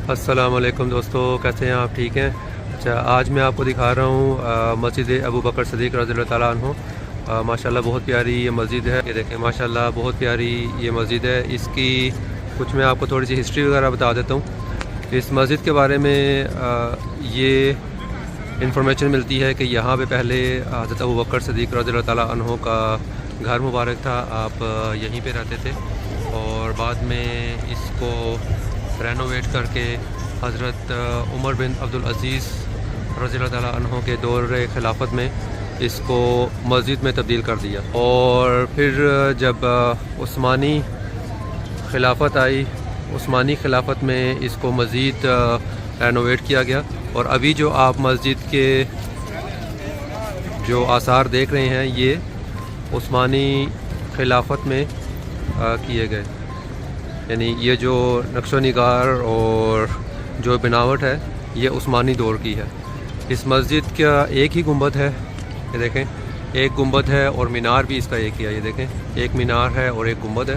السلام علیکم دوستو، کیسے ہیں آپ؟ ٹھیک ہیں؟ اچھا، آج میں آپ کو دکھا رہا ہوں مسجد ابو بکر صدیق رضی اللہ تعالیٰ عنہ۔ ماشاءاللہ بہت پیاری یہ مسجد ہے۔ یہ دیکھیں ماشاءاللہ بہت پیاری یہ مسجد ہے۔ اس کی کچھ میں آپ کو تھوڑی سی ہسٹری وغیرہ بتا دیتا ہوں۔ اس مسجد کے بارے میں یہ انفارمیشن ملتی ہے کہ یہاں پہ پہلے حضرت ابو بکر صدیق رضی اللہ تعالیٰ عنہ کا گھر مبارک تھا، آپ یہیں پہ رہتے تھے، اور بعد میں اس کو رینوویٹ کر کے حضرت عمر بن عبدالعزیز رضی اللہ تعالیٰ عنہ کے دور خلافت میں اس کو مسجد میں تبدیل کر دیا، اور پھر جب عثمانی خلافت آئی، عثمانی خلافت میں اس کو مزید رینوویٹ کیا گیا، اور ابھی جو آپ مسجد کے جو آثار دیکھ رہے ہیں یہ عثمانی خلافت میں کیے گئے، یعنی یہ جو نقش و نگار اور جو بناوٹ ہے یہ عثمانی دور کی ہے۔ اس مسجد کا ایک ہی گنبد ہے، یہ دیکھیں ایک گنبد ہے، اور مینار بھی اس کا ایک ہی ہے، یہ دیکھیں ایک مینار ہے اور ایک گنبد ہے۔